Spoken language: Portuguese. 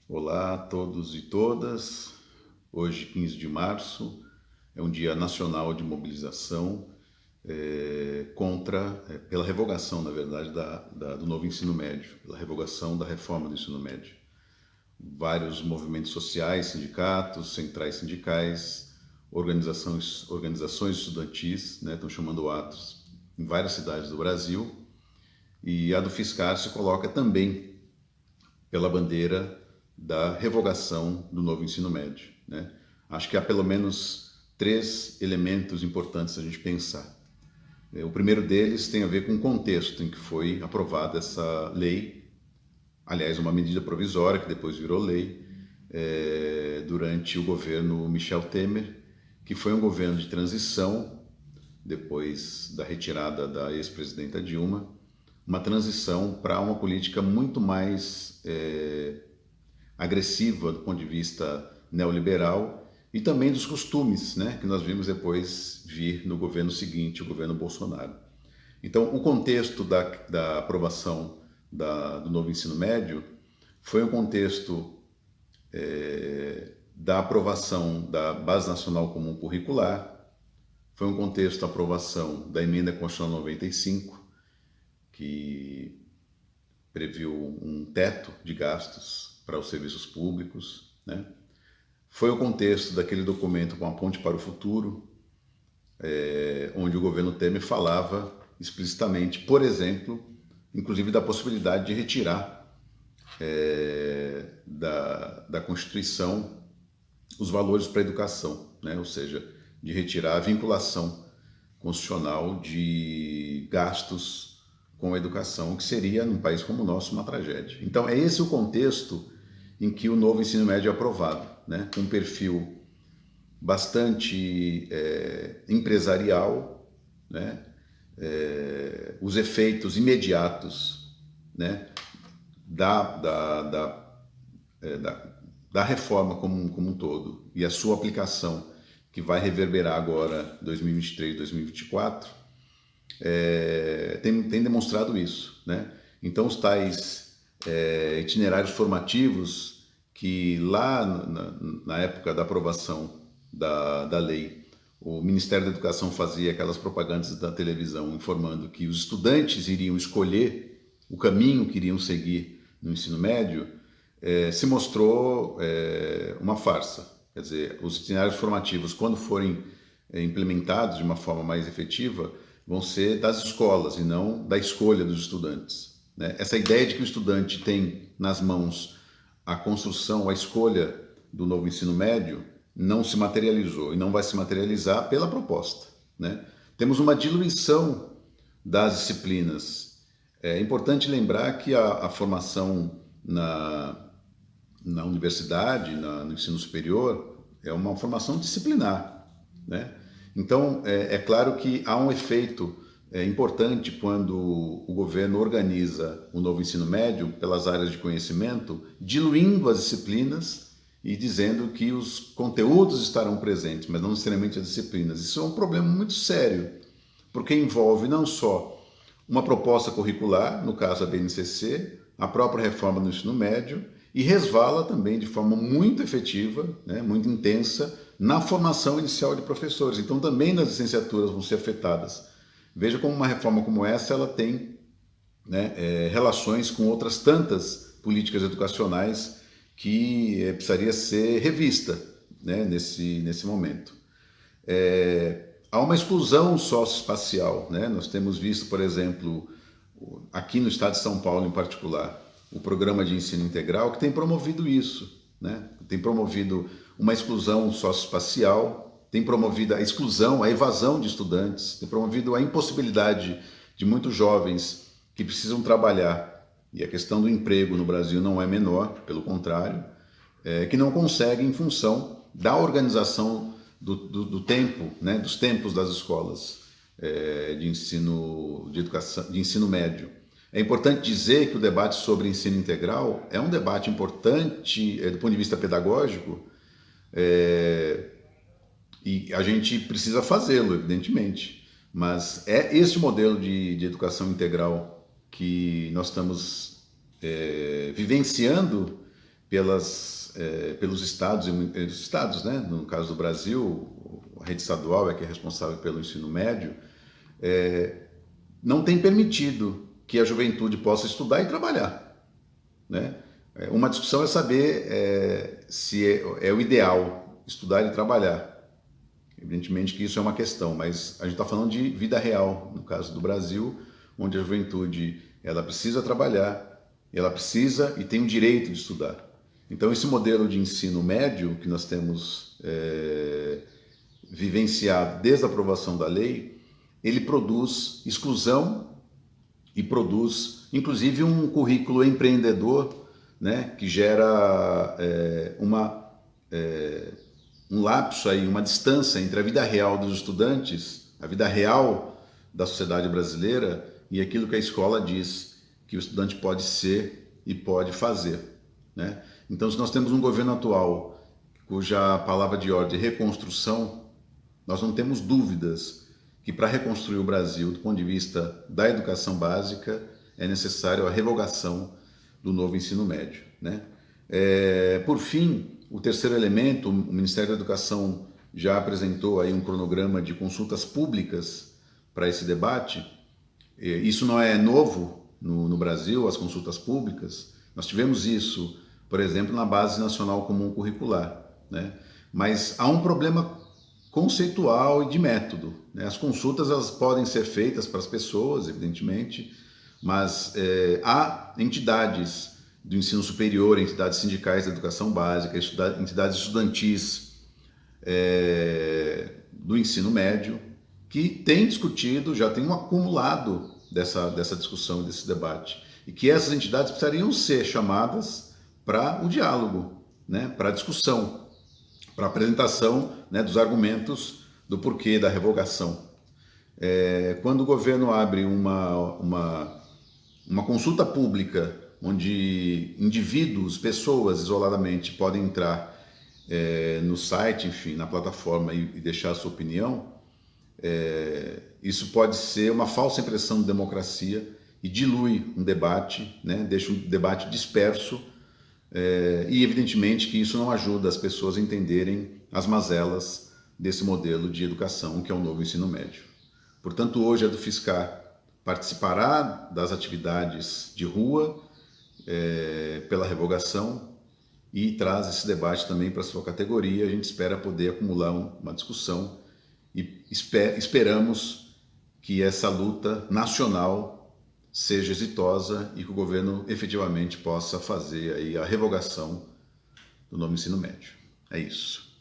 Olá a todos e todas. Hoje, 15 de março, é um dia nacional de mobilização pela revogação, na verdade, do novo ensino médio, pela revogação da reforma do ensino médio. Vários movimentos sociais, sindicatos, centrais sindicais, organizações estudantis, né, estão chamando atos em várias cidades do Brasil, e a do Fiscar se coloca também pela bandeira da revogação do novo ensino médio, né? Acho que há pelo menos três elementos importantes a gente pensar. O primeiro deles tem a ver com o contexto em que foi aprovada essa lei, aliás, uma medida provisória que depois virou lei, durante o governo Michel Temer, que foi um governo de transição, depois da retirada da ex-presidenta Dilma, uma transição para uma política muito mais agressiva do ponto de vista neoliberal e também dos costumes, né, que nós vimos depois vir no governo seguinte, o governo Bolsonaro. Então, o contexto da aprovação do novo ensino médio foi um contexto da aprovação da Base Nacional Comum Curricular, foi um contexto da aprovação da Emenda Constitucional 95, que previu um teto de gastos para os serviços públicos, né? Foi o contexto daquele documento com a Ponte para o Futuro, onde o governo Temer falava explicitamente, por exemplo, inclusive da possibilidade de retirar da Constituição os valores para a educação, né? Ou seja, de retirar a vinculação constitucional de gastos com a educação, o que seria, num país como o nosso, uma tragédia. Então, é esse o contexto em que o novo ensino médio é aprovado, né? Com um perfil bastante empresarial, né? Os efeitos imediatos, né? da, da, da, da reforma como um todo e a sua aplicação, que vai reverberar agora 2023, 2024, tem demonstrado isso, né? Então, os tais itinerários formativos que lá na época da aprovação da lei, o Ministério da Educação fazia aquelas propagandas da televisão informando que os estudantes iriam escolher o caminho que iriam seguir no ensino médio, se mostrou uma farsa. Quer dizer, os itinerários formativos, quando forem implementados de uma forma mais efetiva, vão ser das escolas e não da escolha dos estudantes, né? Essa ideia de que o estudante tem nas mãos a construção, a escolha do novo ensino médio, não se materializou e não vai se materializar pela proposta, né? Temos uma diluição das disciplinas. É importante lembrar que a formação na universidade, no ensino superior, é uma formação disciplinar, né? Então, é claro que há um efeito importante quando o governo organiza o novo ensino médio pelas áreas de conhecimento, diluindo as disciplinas e dizendo que os conteúdos estarão presentes, mas não necessariamente as disciplinas. Isso é um problema muito sério, porque envolve não só uma proposta curricular, no caso a BNCC, a própria reforma do ensino médio, e resvala também de forma muito efetiva, né, muito intensa, na formação inicial de professores. Então também nas licenciaturas vão ser afetadas. Veja como uma reforma como essa ela tem, né, relações com outras tantas políticas educacionais que precisaria ser revista, né, nesse momento. Há uma exclusão socioespacial, né? Nós temos visto, por exemplo, aqui no estado de São Paulo em particular, o programa de ensino integral que tem promovido isso, né? Tem promovido uma exclusão socioespacial, tem promovido a exclusão, a evasão de estudantes, tem promovido a impossibilidade de muitos jovens que precisam trabalhar, e a questão do emprego no Brasil não é menor, pelo contrário, que não conseguem em função da organização do tempo, né, dos tempos das escolas de ensino, de educação, de ensino médio. É importante dizer que o debate sobre ensino integral é um debate importante do ponto de vista pedagógico, e a gente precisa fazê-lo, evidentemente. Mas é esse modelo de educação integral que nós estamos vivenciando pelos estados, né? No caso do Brasil, a rede estadual é que é responsável pelo ensino médio, não tem permitido que a juventude possa estudar e trabalhar, né? Uma discussão é saber se é o ideal estudar e trabalhar. Evidentemente que isso é uma questão, mas a gente está falando de vida real, no caso do Brasil, onde a juventude ela precisa trabalhar, ela precisa e tem o direito de estudar. Então esse modelo de ensino médio que nós temos vivenciado desde a aprovação da lei, ele produz exclusão e produz inclusive um currículo empreendedor, né, que gera um lapso aí, uma distância entre a vida real dos estudantes, a vida real da sociedade brasileira e aquilo que a escola diz que o estudante pode ser e pode fazer, né? Então, se nós temos um governo atual cuja palavra de ordem é reconstrução, nós não temos dúvidas que para reconstruir o Brasil do ponto de vista da educação básica é necessário a revogação do novo ensino médio, né? Por fim, o terceiro elemento, o Ministério da Educação já apresentou aí um cronograma de consultas públicas para esse debate. Isso não é novo no Brasil, as consultas públicas. Nós tivemos isso, por exemplo, na Base Nacional Comum Curricular, né? Mas há um problema conceitual e de método, né? As consultas elas podem ser feitas para as pessoas, evidentemente, mas há entidades do ensino superior, entidades sindicais da educação básica, entidades estudantis do ensino médio, que têm discutido, já tem um acumulado dessa discussão e desse debate, e que essas entidades precisariam ser chamadas para o diálogo, né, para a discussão, para a apresentação, né, dos argumentos do porquê da revogação. Quando o governo abre uma consulta pública onde indivíduos, pessoas isoladamente podem entrar no site, enfim, na plataforma e deixar a sua opinião, isso pode ser uma falsa impressão de democracia e dilui um debate, né? Deixa um debate disperso e evidentemente que isso não ajuda as pessoas a entenderem as mazelas desse modelo de educação que é o novo ensino médio. Portanto, hoje a EduFiscar participará das atividades de rua pela revogação e traz esse debate também para a sua categoria. A gente espera poder acumular uma discussão e esperamos que essa luta nacional seja exitosa e que o governo efetivamente possa fazer aí a revogação do novo ensino médio. É isso.